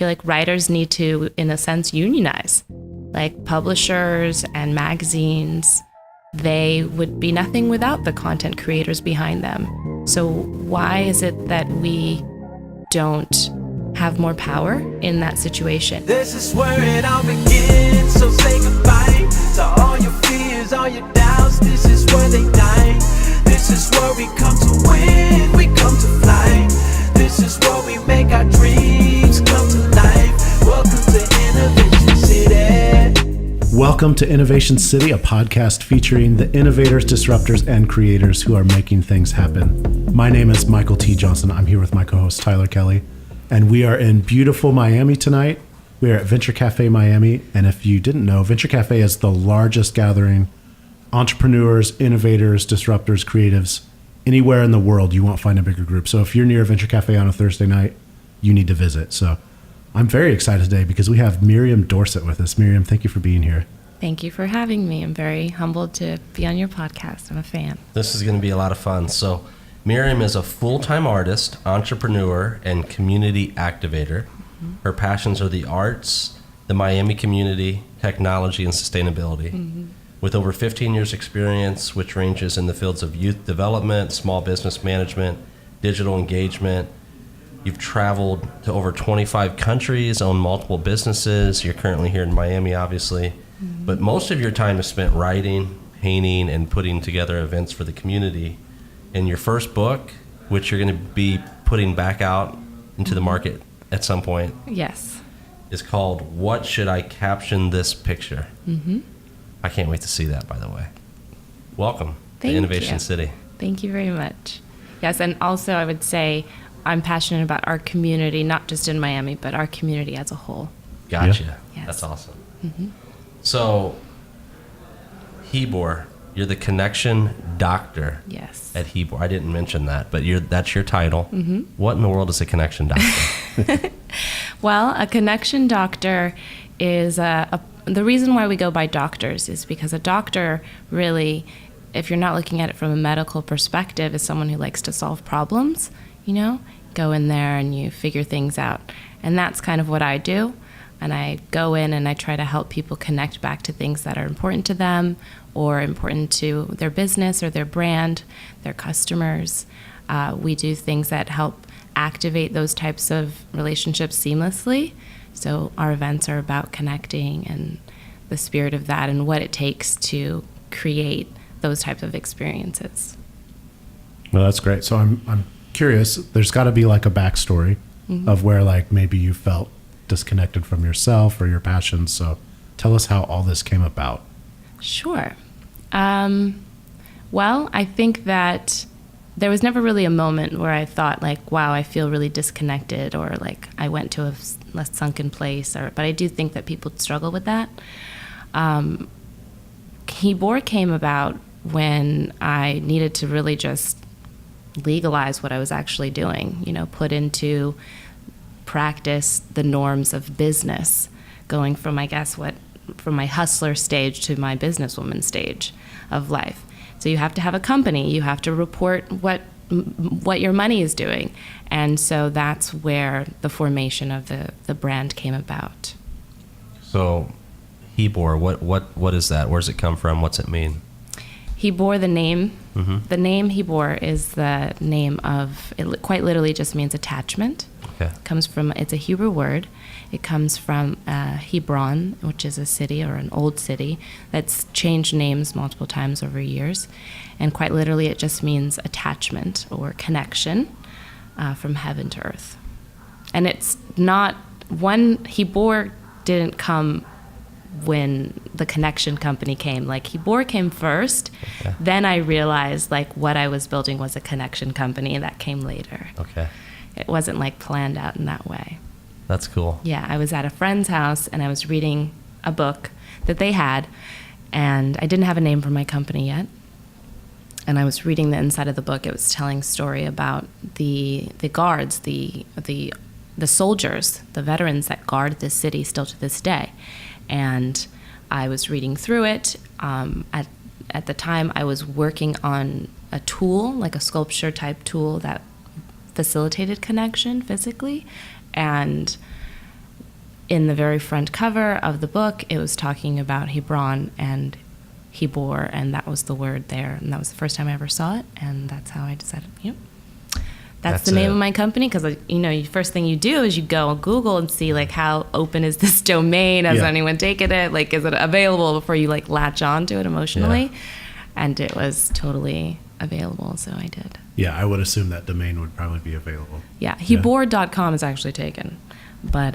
feel like writers need to, in a sense, unionize. Like publishers and magazines, they would be nothing without the content creators behind them. So why is it that we don't have more power in that situation? This is where it all begins, so say goodbye to all your fears, all your doubts. This is where they die. This is where we come to win, we come to fly. This is where we make our dreams come to life. Welcome to Innovation City. Welcome to Innovation City, a podcast featuring the innovators, disruptors, and creators who are making things happen. My name is Michael T. Johnson. I'm here with my co-host Tyler Kelly, and we are in beautiful Miami tonight. We are at Venture Cafe Miami, and if you didn't know, Venture Cafe is the largest gathering entrepreneurs, innovators, disruptors, creatives. Anywhere in the world, you won't find a bigger group. So if you're near a Venture Cafe on a Thursday night, you need to visit. So I'm very excited today because we have Miriam Dorsett with us. Miriam, thank you for being here. Thank you for having me. I'm very humbled to be on your podcast. I'm a fan. This is going to be a lot of fun. So Miriam is a full-time artist, entrepreneur, and community activator. Mm-hmm. Her passions are the arts, the Miami community, technology, and sustainability. Mm-hmm. With over 15 years experience, which ranges in the fields of youth development, small business management, digital engagement. You've traveled to over 25 countries, own multiple businesses. You're currently here in Miami, obviously. Mm-hmm. But most of your time is spent writing, painting, and putting together events for the community. In your first book, which you're going to be putting back out into the market at some point. Yes. Is called What Should I Caption This Picture? Mm-hmm. I can't wait to see that, by the way. Welcome to Innovation City. Thank you very much. Yes, and also I would say I'm passionate about our community, not just in Miami, but our community as a whole. Gotcha. Yeah. Yes. That's awesome. Mm-hmm. So, Chibur, you're the connection doctor. Yes. At Chibur. I didn't mention that, but that's your title. Mm-hmm. What in the world is a connection doctor? Well, a connection doctor is the reason why we go by doctors is because a doctor really, if you're not looking at it from a medical perspective, is someone who likes to solve problems, go in there and you figure things out. And that's kind of what I do. And I go in and I try to help people connect back to things that are important to them or important to their business or their brand, their customers. We do things that help activate those types of relationships seamlessly. So our events are about connecting and the spirit of that and what it takes to create those types of experiences. Well, that's great. So I'm curious, there's got to be like a backstory mm-hmm. of where like maybe you felt disconnected from yourself or your passions. So tell us how all this came about. Sure. Well, I think that there was never really a moment where I thought like, wow, I feel really disconnected or like I went to a less sunken place. But I do think that people struggle with that. Chibur came about when I needed to really just legalize what I was actually doing, put into practice the norms of business, going from, from my hustler stage to my businesswoman stage of life. So you have to have a company, you have to report what your money is doing. And so that's where the formation of the brand came about. So Chibur, what is that? Where does it come from? What's it mean? Chibur, the name. Mm-hmm. The name Chibur is the name of, it quite literally just means attachment. Okay. It's a Hebrew word. It comes from Hebron, which is a city or an old city that's changed names multiple times over years. And quite literally, it just means attachment or connection from heaven to earth. And it's not Chibur didn't come when the connection company came. Like Chibur came first. Okay. Then I realized like what I was building was a connection company, and that came later. Okay. It wasn't like planned out in that way. That's cool. Yeah, I was at a friend's house and I was reading a book that they had, and I didn't have a name for my company yet. And I was reading the inside of the book. It was telling a story about the guards, the soldiers, the veterans that guard this city still to this day. And I was reading through it. At the time, I was working on a tool, like a sculpture type tool that facilitated connection physically. And in the very front cover of the book, it was talking about Hebron and Chibur, and that was the word there. And that was the first time I ever saw it, and that's how I decided, that's the name of my company, because, first thing you do is you go on Google and see, like, how open is this domain? Has anyone taken it? Like, is it available before you, like, latch on to it emotionally? Yeah. And it was totally available, so I did. Yeah, I would assume that domain would probably be available. Yeah, Hebor.com is actually taken, but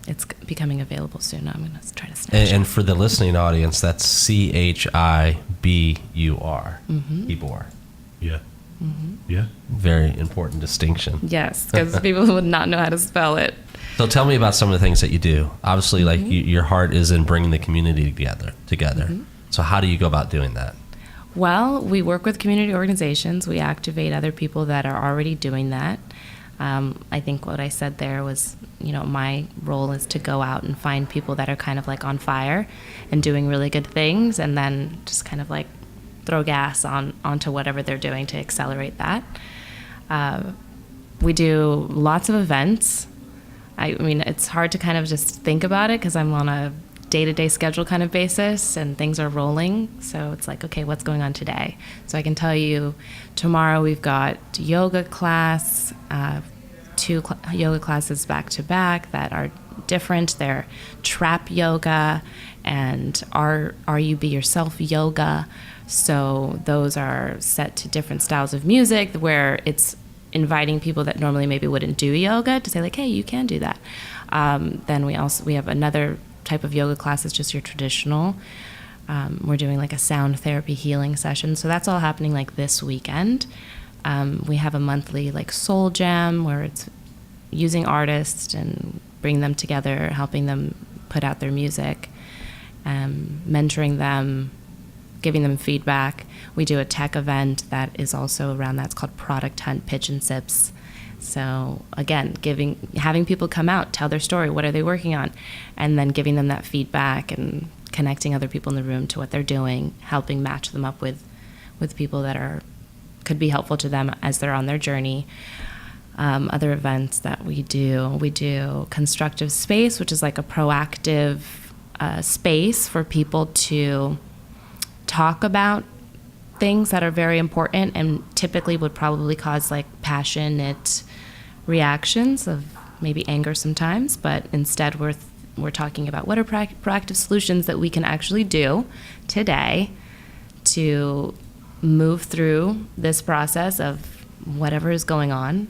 it's becoming available soon. I'm going to try to snatch it. And for the listening audience, that's Chibur. Chibur. Yeah. Mm-hmm. Yeah. Very important distinction. Yes, because people would not know how to spell it. So tell me about some of the things that you do. Obviously, like your heart is in bringing the community together. Mm-hmm. So how do you go about doing that? Well, we work with community organizations. We activate other people that are already doing that. I think what I said there was, my role is to go out and find people that are kind of like on fire and doing really good things, and then just kind of like throw gas onto whatever they're doing to accelerate that. We do lots of events. I mean, it's hard to kind of just think about it because I'm on a day-to-day schedule kind of basis and things are rolling. So it's like, okay, what's going on today? So I can tell you tomorrow we've got yoga class, 2 yoga classes back to back that are different. They're trap yoga and are you be yourself yoga. So those are set to different styles of music where it's inviting people that normally maybe wouldn't do yoga to say like, hey, you can do that. Then we have another type of yoga class that's just your traditional. We're doing like a sound therapy healing session. So that's all happening like this weekend. We have a monthly like soul jam where it's using artists and bringing them together, helping them put out their music, mentoring them, giving them feedback. We do a tech event that is also around that. It's called Product Hunt Pitch and Sips. So again, having people come out, tell their story, what are they working on, and then giving them that feedback and connecting other people in the room to what they're doing, helping match them up with people that could be helpful to them as they're on their journey. Other events that we do constructive space, which is like a proactive space for people to talk about things that are very important and typically would probably cause like passionate reactions of maybe anger sometimes, but instead we're talking about what are proactive solutions that we can actually do today to move through this process of whatever is going on.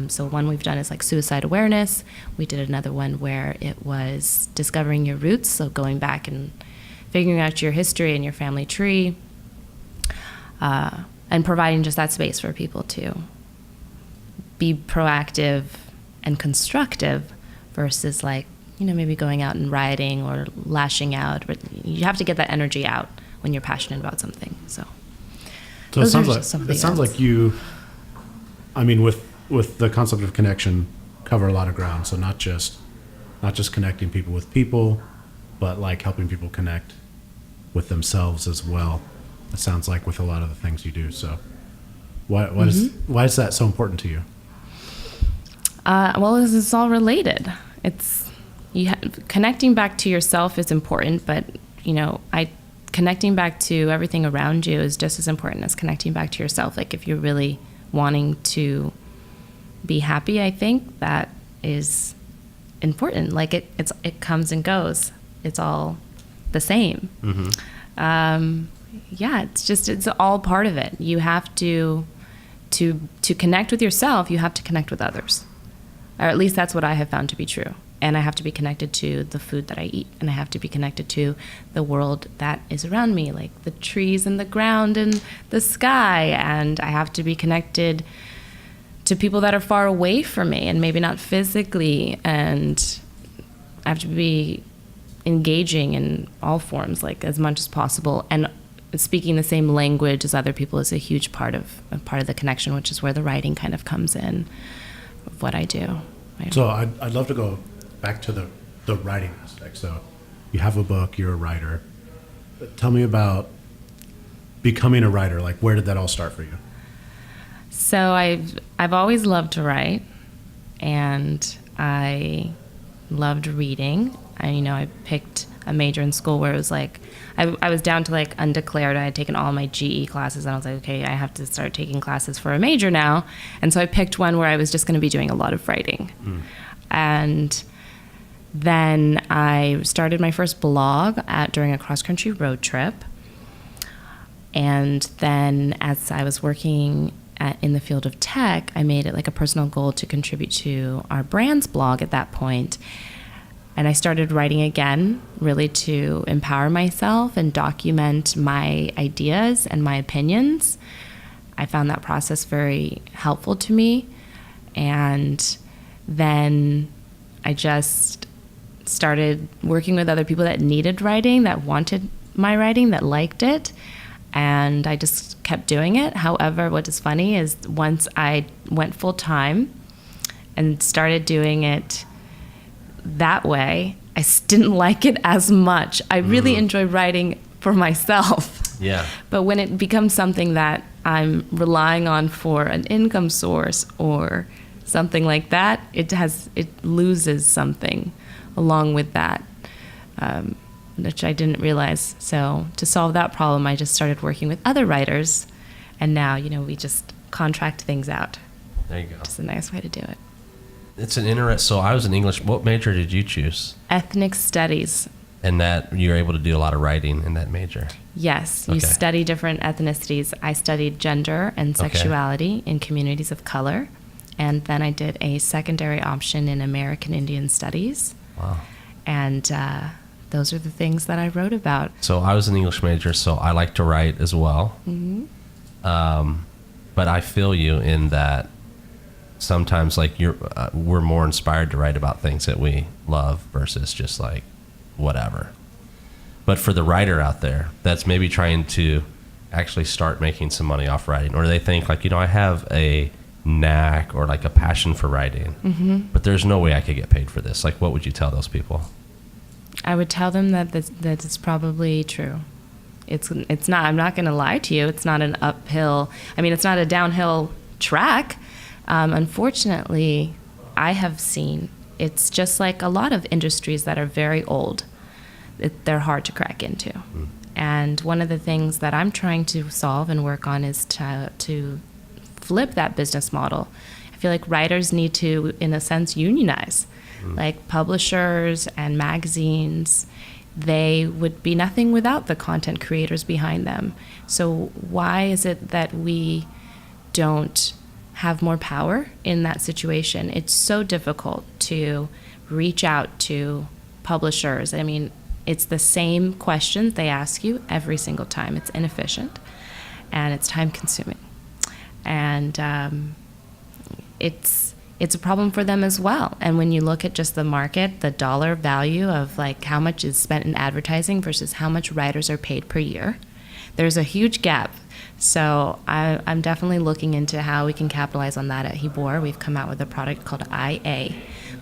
So one we've done is like suicide awareness. We did another one where it was discovering your roots, so going back and figuring out your history and your family tree, and providing just that space for people to be proactive and constructive versus like, maybe going out and rioting or lashing out. But you have to get that energy out when you're passionate about something. So it sounds like you, I mean, with the concept of connection, cover a lot of ground. So not just connecting people with people, but like helping people connect with themselves as well. It sounds like with a lot of the things you do. So why is that so important to you? Well, it's all related. Connecting back to yourself is important, but connecting back to everything around you is just as important as connecting back to yourself. Like if you're really wanting to be happy, I think that is important. Like it comes and goes. It's all the same. Mm-hmm. It's all part of it. You have to connect with yourself, you have to connect with others. Or at least that's what I have found to be true. And I have to be connected to the food that I eat, and I have to be connected to the world that is around me, like the trees and the ground and the sky, and I have to be connected to people that are far away from me and maybe not physically, and I have to be engaging in all forms, like as much as possible, and speaking the same language as other people is a huge part of the connection, which is where the writing kind of comes in of what I do. So I'd love to go back to the writing aspect. So you have a book, you're a writer. Tell me about becoming a writer. Like, where did that all start for you? So I've always loved to write, and I loved reading. I picked a major in school where it was like, I was down to like undeclared. I had taken all my GE classes, and I was like, okay, I have to start taking classes for a major now. And so I picked one where I was just going to be doing a lot of writing. And then I started my first blog during a cross-country road trip. And then as I was working in the field of tech, I made it like a personal goal to contribute to our brand's blog at that point. And I started writing again, really to empower myself and document my ideas and my opinions. I found that process very helpful to me. And then I just started working with other people that needed writing, that wanted my writing, that liked it. And I just kept doing it. However, what is funny is once I went full time and started doing it that way, I didn't like it as much. I really enjoy writing for myself. Yeah. But when it becomes something that I'm relying on for an income source or something like that, it loses something along with that, which I didn't realize. So to solve that problem, I just started working with other writers, and now, we just contract things out. There you go. It's a nice way to do it. It's an interest. So I was in English. What major did you choose? Ethnic studies. And that you're able to do a lot of writing in that major. Yes, you Okay. study different ethnicities. I studied gender and sexuality in communities of color, and then I did a secondary option in American Indian Studies. Wow. And those are the things that I wrote about. So I was an English major, so I like to write as well. But I feel you in that sometimes like we're more inspired to write about things that we love versus just like whatever. But for the writer out there that's maybe trying to actually start making some money off writing, or they think like, I have a knack or like a passion for writing, but there's no way I could get paid for this. Like, what would you tell those people? I would tell them that it's probably true. It's not, I'm not going to lie to you. It's not an uphill, it's not a downhill track. Unfortunately, I have seen it's just like a lot of industries that are very old. They're hard to crack into. And one of the things that I'm trying to solve and work on is to flip that business model. I feel like writers need to, in a sense, unionize. Like publishers and magazines, they would be nothing without the content creators behind them. So why is it that we don't have more power in that situation? It's so difficult to reach out to publishers. It's the same questions they ask you every single time. It's inefficient and it's time consuming. And it's a problem for them as well. And when you look at just the market, the dollar value of like how much is spent in advertising versus how much writers are paid per year, there's a huge gap. So I'm definitely looking into how we can capitalize on that at Chibur. We've come out with a product called IA,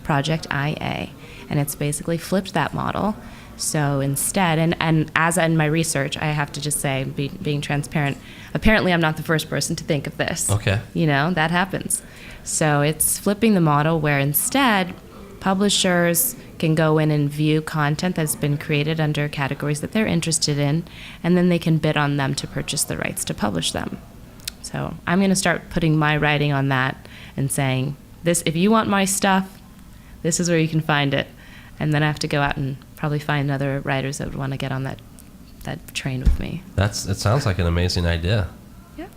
Project IA, and it's basically flipped that model. So instead, and as in my research, I have to just say, being transparent, apparently I'm not the first person to think of this. Okay. That happens. So it's flipping the model where instead publishers can go in and view content that's been created under categories that they're interested in, and then they can bid on them to purchase the rights to publish them. So I'm going to start putting my writing on that and saying, this, if you want my stuff, this is where you can find it. And then I have to go out and probably find other writers that would want to get on that train with me. It sounds like an amazing idea. Yeah,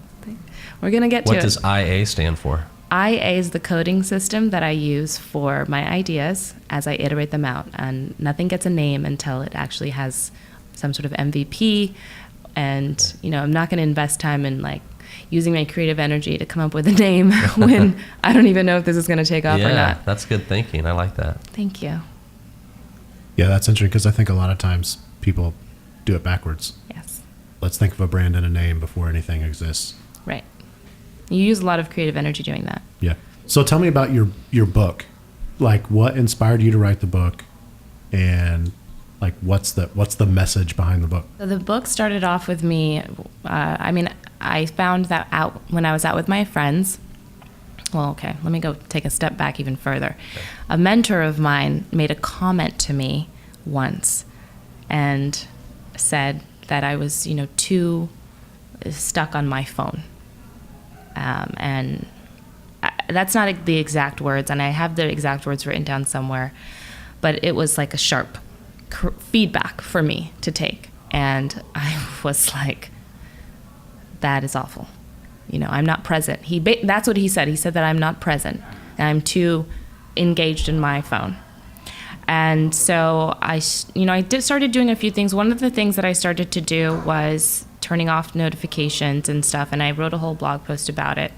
we're going to get to it. What does IA stand for? IA is the coding system that I use for my ideas as I iterate them out, and nothing gets a name until it actually has some sort of MVP. And I'm not going to invest time in like using my creative energy to come up with a name when I don't even know if this is going to take off or not. Yeah, that's good thinking. I like that. Thank you. Yeah, that's interesting because I think a lot of times people do it backwards. Yes. Let's think of a brand and a name before anything exists. Right. You use a lot of creative energy doing that. Yeah. So tell me about your book. Like, what inspired you to write the book, and like what's the message behind the book? So the book started off with me. I found that out when I was out with my friends, well, okay, let me go take a step back even further. A mentor of mine made a comment to me once and said that I was, too stuck on my phone. And that's not the exact words, and I have the exact words written down somewhere, but it was like a sharp feedback for me to take. And I was like, that is awful. I'm not present. That's what he said. He said that I'm not present. And I'm too engaged in my phone. And so I started doing a few things. One of the things that I started to do was turning off notifications and stuff. And I wrote a whole blog post about it.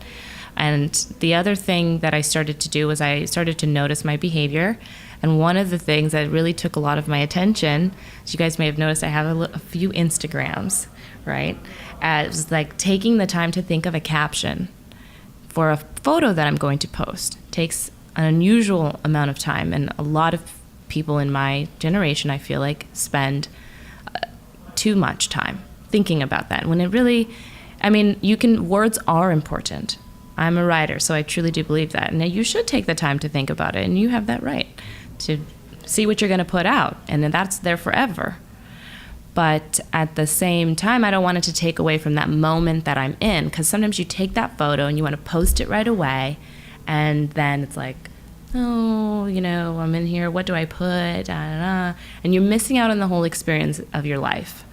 And the other thing that I started to do was I started to notice my behavior. And one of the things that really took a lot of my attention, as you guys may have noticed, I have a few Instagrams, right? It was like taking the time to think of a caption for a photo that I'm going to post. It takes an unusual amount of time, and a lot of people in my generation, I feel like, spend too much time thinking about that. When it really, words are important. I'm a writer, so I truly do believe that. And you should take the time to think about it, and you have that right to see what you're going to put out, and then that's there forever. But at the same time, I don't want it to take away from that moment that I'm in, because sometimes you take that photo and you want to post it right away, and then it's like, oh, I'm in here, what do I put? And you're missing out on the whole experience of your life.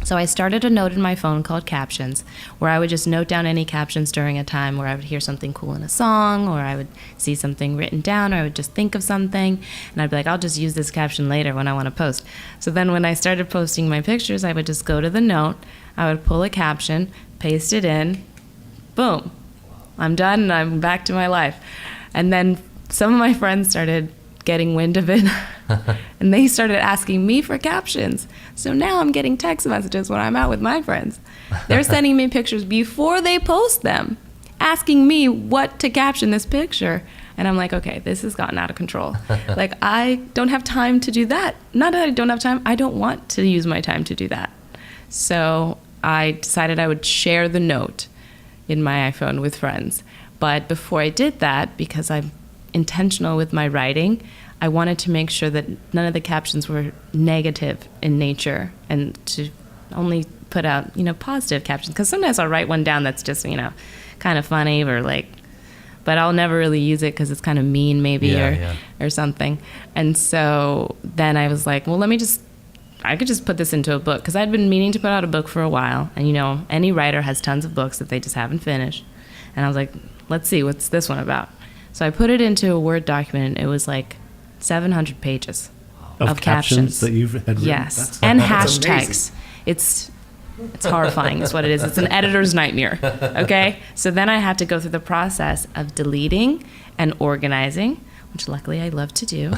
So I started a note in my phone called Captions, where I would just note down any captions during a time where I would hear something cool in a song, or I would see something written down, or I would just think of something, and I'd be like, I'll just use this caption later when I want to post. So then when I started posting my pictures, I would just go to the note, I would pull a caption, paste it in, boom, I'm done, and I'm back to my life. And then some of my friends started getting wind of it, and they started asking me for captions. So now I'm getting text messages when I'm out with my friends. They're sending me pictures before they post them, asking me what to caption this picture. And I'm like, okay, this has gotten out of control. Like, I don't have time to do that. Not that I don't have time, I don't want to use my time to do that. So I decided I would share the note in my iPhone with friends. But before I did that, because I'm intentional with my writing, I wanted to make sure that none of the captions were negative in nature, and to only put out, positive captions. Because sometimes I'll write one down that's just, kind of funny, or like, but I'll never really use it because it's kind of mean maybe, or something. And so then I was like, well, I could just put this into a book, because I'd been meaning to put out a book for a while. And any writer has tons of books that they just haven't finished. And I was like, let's see, what's this one about? So I put it into a Word document, and it was like 700 pages of captions that you've had written. Yes, and that's hashtags. amazing. It's horrifying is what it is. It's an editor's nightmare, okay? So then I had to go through the process of deleting and organizing, which luckily I love to do.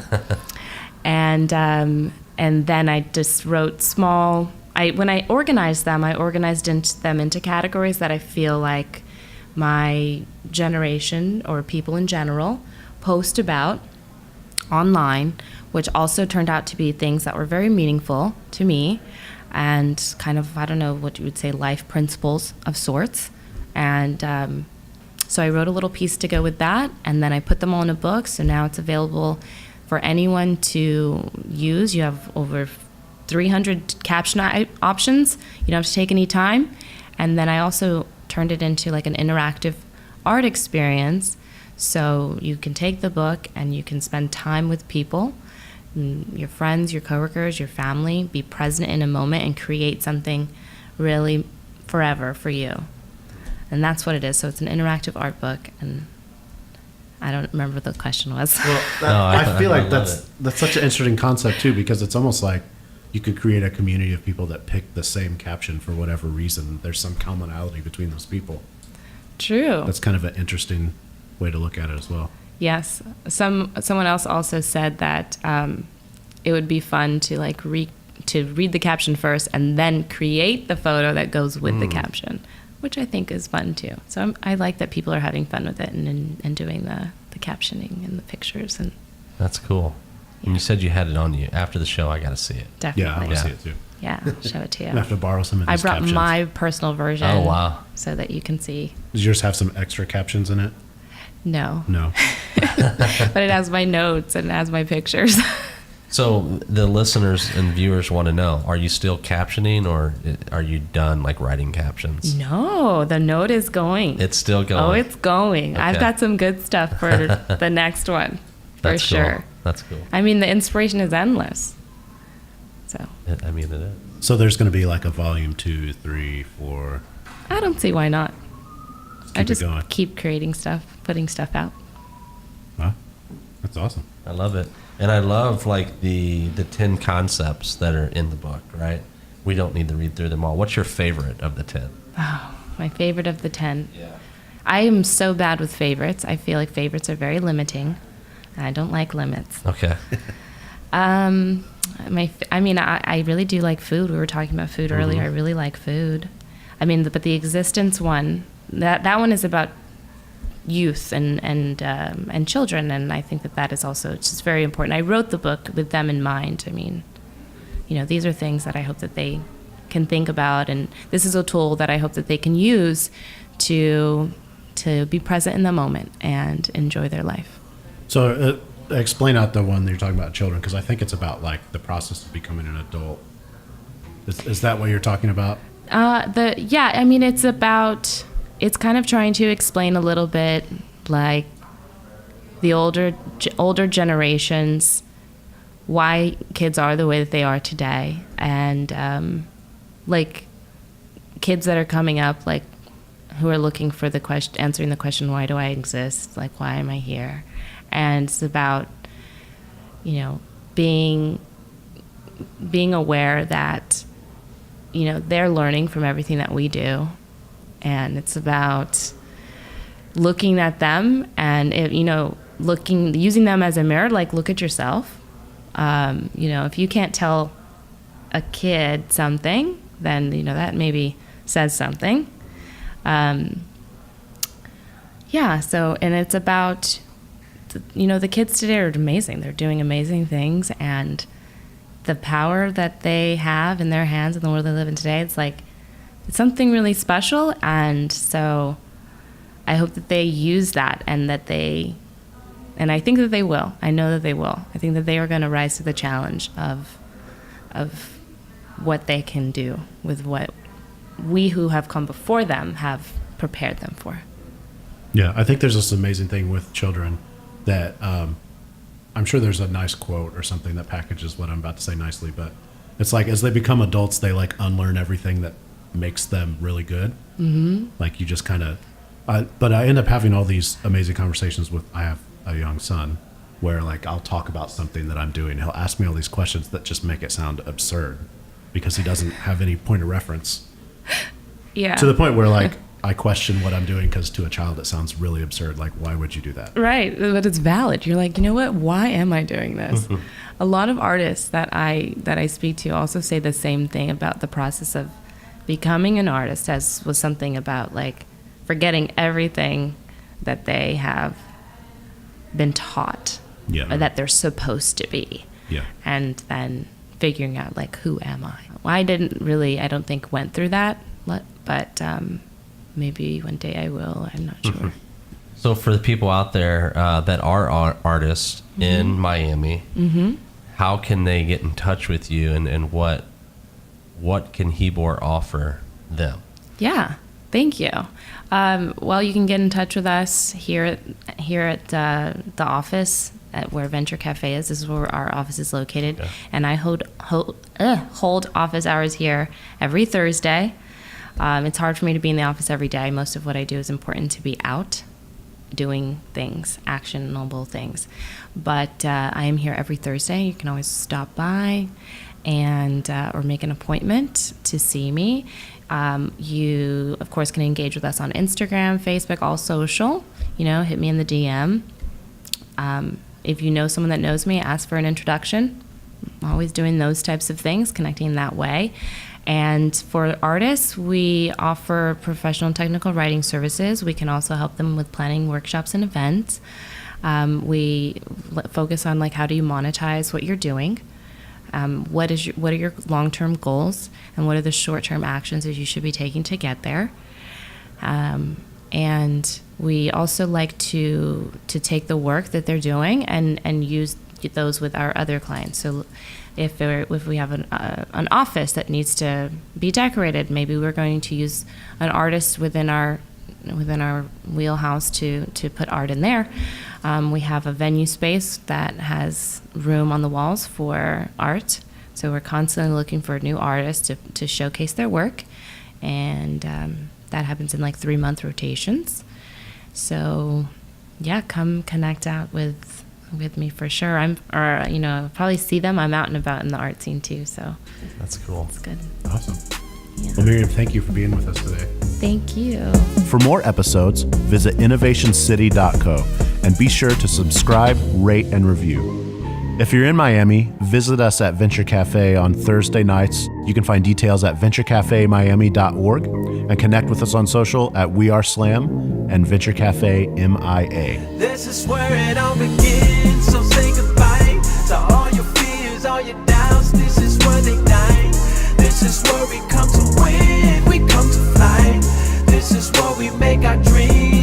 And then I just wrote when I organized them, I organized them into categories that I feel like my generation, or people in general, post about online, which also turned out to be things that were very meaningful to me, and kind of, I don't know what you would say, life principles of sorts. And so I wrote a little piece to go with that, and then I put them all in a book, so now it's available for anyone to use. You have over 300 caption options. You don't have to take any time. And then I also turned it into like an interactive art experience, so you can take the book and you can spend time with people, your friends, your coworkers, your family, be present in a moment and create something really forever for you. And that's what it is. So it's an interactive art book, and I don't remember what the question was. Well, I feel like that's such an interesting concept too, because it's almost like you could create a community of people that pick the same caption for whatever reason. There's some commonality between those people. True. That's kind of an interesting way to look at it as well. Yes. Someone else also said that it would be fun to read the caption first and then create the photo that goes with the caption, which I think is fun too. So I like that people are having fun with it and doing the captioning and the pictures. And That's cool. And you said you had it on you. After the show, I got to see it. Definitely. Yeah, I want to see it too. Yeah, I'll show it to you. I have to borrow some of I these brought captions. my personal version. Oh, wow. So that you can see. Does yours have some extra captions in it? No. No. But it has my notes and it has my pictures. So the listeners and viewers want to know, are you still captioning or are you done like writing captions? No, the note is going. It's still going. Oh, it's going. Okay. I've got some good stuff for the next one, for That's sure. Cool. That's cool. I mean, the inspiration is endless. So I mean, it is. So there's going to be like a volume 2, 3, 4. I don't see why not. I Keep it just going. keep creating stuff, putting stuff out. Wow. That's awesome. I love it. And I love like the 10 concepts that are in the book, right? We don't need to read through them all. What's your favorite of the 10? Oh, my favorite of the 10. Yeah. I am so bad with favorites. I feel like favorites are very limiting. And I don't like limits. Okay. I really do like food. We were talking about food earlier. I really like food. I mean, but the existence one, that one is about youth and children, and I think that is also just very important. I wrote the book with them in mind. I mean, these are things that I hope that they can think about, and this is a tool that I hope that they can use to be present in the moment and enjoy their life. So explain out the one that you're talking about, children, because I think it's about like the process of becoming an adult. Is that what you're talking about? It's kind of trying to explain a little bit like the older generations, why kids are the way that they are today, and like kids that are coming up, like who are looking for answering the question, why do I exist? Like, why am I here? And it's about, being aware that, they're learning from everything that we do. And it's about looking at them and, using them as a mirror, like look at yourself. If you can't tell a kid something, then, that maybe says something. And it's about, the kids today are amazing. They're doing amazing things, and the power that they have in their hands in the world they live in today, it's something really special. And so I hope that they use that, and I think that they will. I know that they will. I think that they are going to rise to the challenge of what they can do with what we who have come before them have prepared them for. Yeah, I think there's this amazing thing with children that I'm sure there's a nice quote or something that packages what I'm about to say nicely, but it's like as they become adults, they like unlearn everything that makes them really good. Mm-hmm. Like you just kind of, but I end up having all these amazing conversations with, I have a young son where like I'll talk about something that I'm doing. He'll ask me all these questions that just make it sound absurd because he doesn't have any point of reference. Yeah. To the point where like I question what I'm doing because to a child it sounds really absurd. Like, why would you do that? Right, but it's valid. You're like, you know what? Why am I doing this? A lot of artists that I speak to also say the same thing about the process of becoming an artist, as was something about like forgetting everything that they have been taught, or that they're supposed to be, and then figuring out like, who am I? Well, I don't think went through that, but maybe one day I will. I'm not sure. So for the people out there that are artists in Miami, how can they get in touch with you, and what can Chibur offer them? Yeah, thank you. Well, you can get in touch with us here at the office at where Venture Cafe is. This is where our office is located, and I hold office hours here every Thursday. It's hard for me to be in the office every day. Most of what I do is important to be out doing things, actionable things. But I am here every Thursday. You can always stop by and or make an appointment to see me. You, of course, can engage with us on Instagram, Facebook, all social. Hit me in the DM. If you know someone that knows me, ask for an introduction. I'm always doing those types of things, connecting that way. And for artists, we offer professional and technical writing services. We can also help them with planning workshops and events. We focus on like, how do you monetize what you're doing? What are your long-term goals, and what are the short-term actions that you should be taking to get there? And we also like to take the work that they're doing and use those with our other clients. So if we have an office that needs to be decorated, maybe we're going to use an artist within our wheelhouse to put art in there. We have a venue space that has room on the walls for art. So we're constantly looking for new artists to showcase their work. And that happens in like 3-month rotations. So yeah, come connect out with me for sure. Probably see them. I'm out and about in the art scene too. So That's cool. it's good. Awesome. Yeah. Well, Miriam, thank you for being with us today. Thank you. For more episodes, visit innovationcity.co and be sure to subscribe, rate, and review. If you're in Miami, visit us at Venture Cafe on Thursday nights. You can find details at venturecafemiami.org and connect with us on social at We Are Slam and Venture Cafe MIA. This is where it all begins, so say goodbye to all your fears, all your doubts. This is where they die. This is where we come to win, we come to fly. This is where we make our dreams